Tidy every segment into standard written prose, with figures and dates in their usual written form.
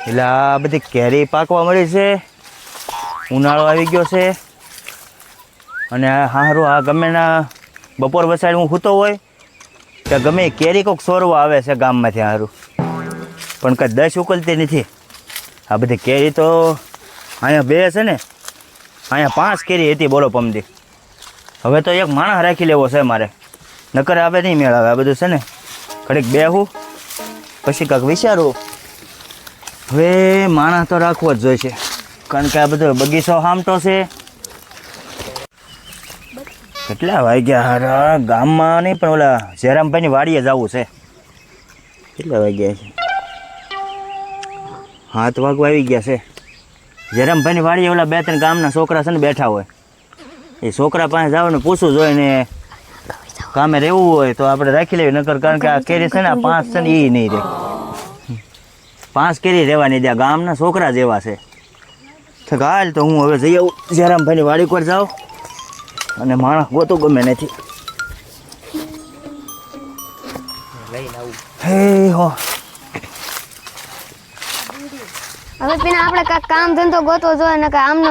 એટલે આ બધી કેરી પાકવા મળી છે, ઉનાળો આવી ગયો છે અને હારું આ ગમે ના બપોર વસાડી હું સૂતો હોય કે ગમે કેરી કોઈક સોરવા આવે છે ગામમાંથી હારું, પણ કંઈ દસ ઉકલતી નથી. આ બધી કેરી તો અહીંયા બે છે ને, અહીંયા 5 કેરી હતી બોલો પમદી. હવે તો એક માણસ રાખી લેવો છે મારે, નકર આવે નહીં મેળ આવે. આ બધું છે ને ઘડીક બેહું પછી કાંઈક વિચારું. હવે માણસ તો રાખવો જ જોઈશે, કારણ કે આ બધો બગીચો હામટો છે. કેટલા વાગ્યા હારા ગામમાં નહીં પણ ઓલા જયરામભાઈની વાડીએ જવું છે. કેટલા વાગ્યા છે? 7 વાગવા આવી ગયા છે. જયરામભાઈની વાડીએ ઓલા 2-3 ગામના છોકરા છે ને બેઠા હોય, એ છોકરા પાસે જાવ ને પૂછવું જોઈએ ને કામે રહેવું હોય તો આપણે રાખી લેવી, નકર કારણ કે આ કેરી છે ને આ 5 છે ને એ નહીં રહે. 5 કેરી રહેવાની ત્યાં ગામના છોકરા જેવા છે. હાલ તો હું હવે જઈ આવું જયરામભાઈની વાડી પર જાઉં અને માણસ ગોતો ગમે નથી. હે હો હવે પીના આપણે કાંઈક કામ ધંધો ગોતવો જોઈએ ને કે આમને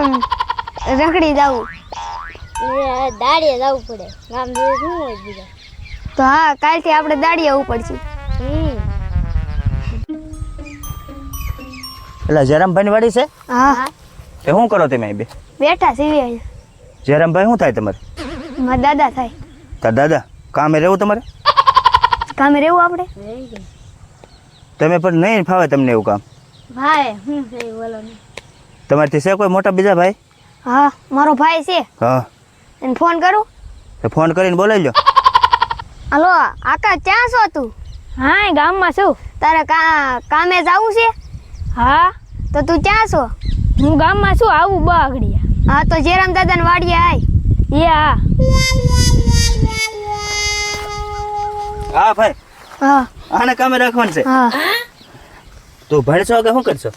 રખડી જવું, દાડીએ જવું પડે, ગામ દૂર શું હોય બીજા. તો હા કાલથી આપણે દાડીએ આવવું પડશે. એટલે જયરામભાઈની વાડી છે? હા. એ શું કરો તમે બે? બેઠા સીવી. જયરામભાઈ શું થાય તમારે? મારા દાદા થાય. તાર દાદા કામે રહેવું તમારે? કામે રહેવું આપણે. તમે પણ નહીં ફાવે તમને એવું કામ? ભાઈ હું છે બોલો ને. તમારથી છે કોઈ મોટા બીજા ભાઈ? હા મારો ભાઈ છે. હા એને ફોન કરું? તો ફોન કરીને બોલાવી લો. હલો આકાશ, ક્યાં છો તું? હા ગામમાં છું. તારે કામે જવું છે? હા. તો તું ક્યાં છો? હું ગામમાં છું, આવું બાગડિયા. હા તો જયરામ દાદાને વાડીએ આય. હા. હા ભાઈ, હા આને કામે રાખવાનું છે. હા. તું ભણશો કે શું કરશો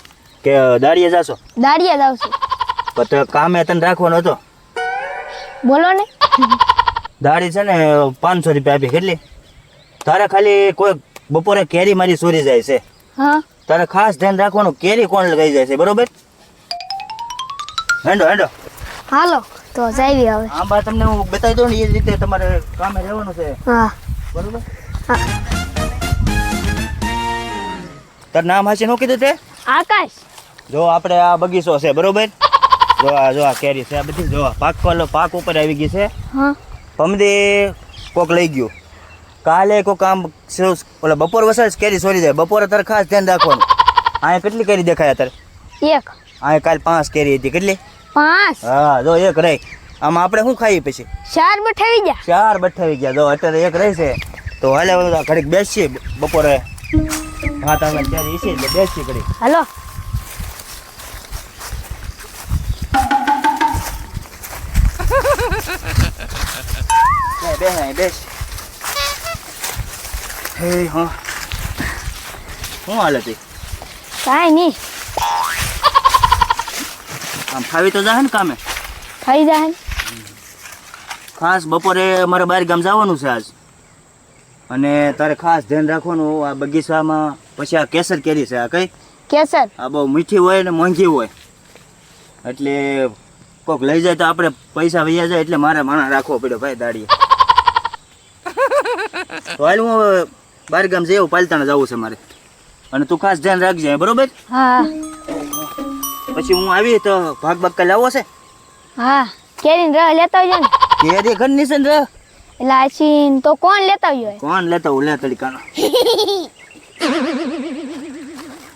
કે દાડીએ જાશો? દાડીએ જાવ છું. પણ કામે તને રાખવાનો હતો. બોલો ને. દાડી છે ને 500 રૂપિયા આપી. કેટલી? તારે ખાલી કોઈ બપોરે કેરી મારી ચોરી જાય છે, હા તારે ખાસ ધ્યાન રાખવાનું કેરી કોણ લગાઈ જાય છે, બરોબર? હેંડો હેંડો. હાલો તો જાવી હવે. આ બા તમને હું બતાવી દઉં ને એ રીતે તમારે કામે રહેવાનું છે, હા બરોબર? હા. તાર નામ હાચી નું કીધું તે? આકાશ. જો આપણે આ બગીચો છે, બરોબર? જો આ કેરી છે, આ બધી જો પાક ઉપર આવી ગઈ છે. હા. પમદી કોક લઈ ગયું, કાલે કોઈ કામ ઓલા બપોર વસાડ કેરી ચોરી જાય. બપોરે તારે ખાસ ધ્યાન રાખવાનું. અહીંયા કેટલી કેરી દેખાય તારે? એક. અહીંયા કાલ 5 કેરી હતી. કેટલી? 5. હા જો એક રહી. આમાં આપણે શું ખાઈએ પછી? 4 બઠાવી ગયા. 4 બઠાવી ગયા. જો અત્યારે એક રહી છે તો હાલે ઘડીક બેસીએ બપોરે ભાત આવે ત્યારે ઈસી એટલે બેસીએ ઘડીક. હાલો. બેસ. હે હા શું હાલે તી? કાંઈ નહીં, આમ ફાવી તો જાય ને કામે? ખાઈ જાય. ખાસ બપોરે અમારે બહાર ગામ જવાનું છે આજ, અને તારે ખાસ ધ્યાન રાખવાનું આ બગીચામાં. પછી આ કેસર કેરી છે. આ કઈ કેસર? આ બહુ મીઠી હોય ને મોંઘી હોય, એટલે કોઈક લઈ જાય તો આપણે પૈસા વૈયા જાય, એટલે મારે માણસ રાખવો પડ્યો ભાઈ દાડીએ. તો હાલ હું હવે બહાર ગામ જઈ પાલતાણા જવું છે મારે, અને તું ખાસ ધ્યાન રાખજે, બરોબર? હા. પછી હું આવી તો ભાગ કાલે લાવો છે. હા કેરીને રહ લેતા આવજો ને. કેરી ઘરની છે ને? એટલે આછી તો કોણ લેતા આવ્યો? કોણ લેતા હું લે તરીકાનો.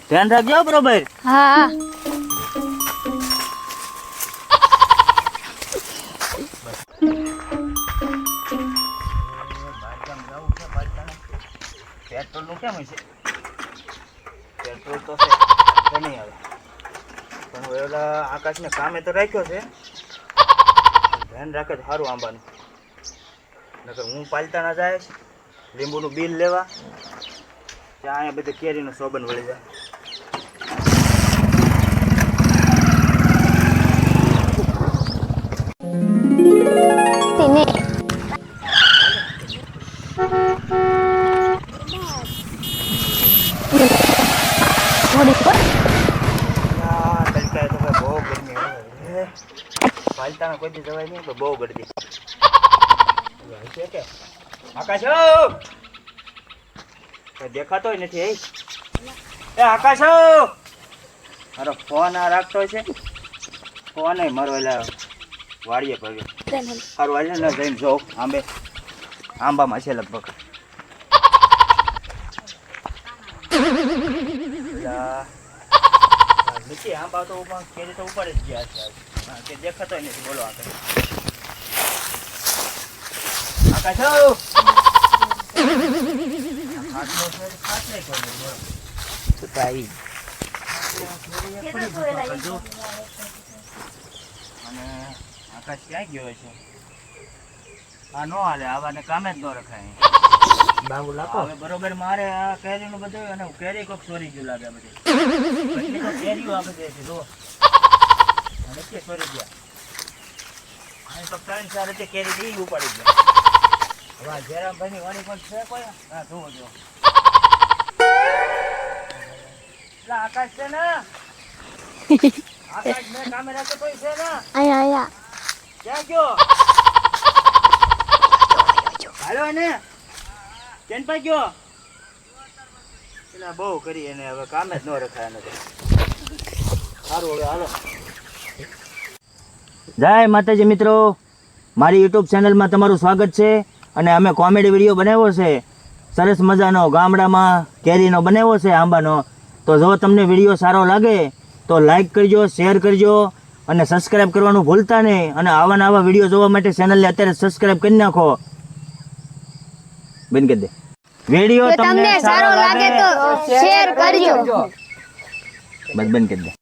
ધ્યાન રાખજો બરોબર? હા. પેટ્રોલ નું કેમ છે? પેટ્રોલ તો છે તો નહીં આવે, પણ હવે ઓલા આકાશને કામે તો રાખ્યો છે. ધ્યાન રાખે સારું આંબાનું, નકર હું પાલતાણા જાય લીંબુનું બિલ લેવા ત્યાં અહીંયા બધી કેરીનો સોબન વળી જાય. થોડી પાલતાના કોઈ દી જવાય નહીં, બહુ ગરદી છે કે આકાશ કઈ દેખાતોય નથી. એ આકાશ મારો ફોન આ રાખતો છે, ફોન મારો એટલે વાડીએ પડ્યો. સારું વાજે ને જઈને જોઉં આંબામાં છે લગભગ. નીચે આંબા તો કેરી તો ઉપર જ ગયા છે. હા, કે દેખાતો નથી. બોલો આકાશ અને આકાશ ક્યાં ગયો છે? આ નો હાલે, આવાને કામે જ ન રખાય. બાબુ લાખો હવે બરોબર મારે આ કેરીનું બધું, અને કેરી કોક ચોરી ગયું લાગે બધી. કેટલી તો કેરીઓ આ બધી છે જો, અને કે ચોરી ગયા. અહીં તો 3-4 રીતે કેરી ઈ ઉપાડી ગયા. હવે આ જયરામભાઈની વાડી પણ છે કોઈ? હા જોવો જો. એટલે આકાશ છે ને? આકાશ ને કામે રાખે કોઈ છે ને? અહીંયા ક્યાં ગયો? હાલો ને કેન પા ગયો? એટલે બહુ કરી એને હવે કામે જ ન રખાય એને. સારું હવે હાલો. જય માતાજી મિત્રો, મારી યુટ્યુબ ચેનલમાં તમારું સ્વાગત છે. અને અમે કોમેડી વિડીયો બનાવ્યો છે, સરસ મજાનો ગામડામાં કેરીનો બનાવ્યો છે, આંબાનો. તો જો તમને વિડીયો સારો લાગે તો લાઈક કરજો, શેર કરજો અને સબસ્ક્રાઈબ કરવાનું ભૂલતા નહીં. અને આવા નવા વિડીયો જોવા માટે ચેનલને અત્યારે સબસ્ક્રાઈબ કરી નાખો. બંધ કરી દે. વિડીયો તમને સારો લાગે તો શેર કરજો. બસ બંધ કરી દે.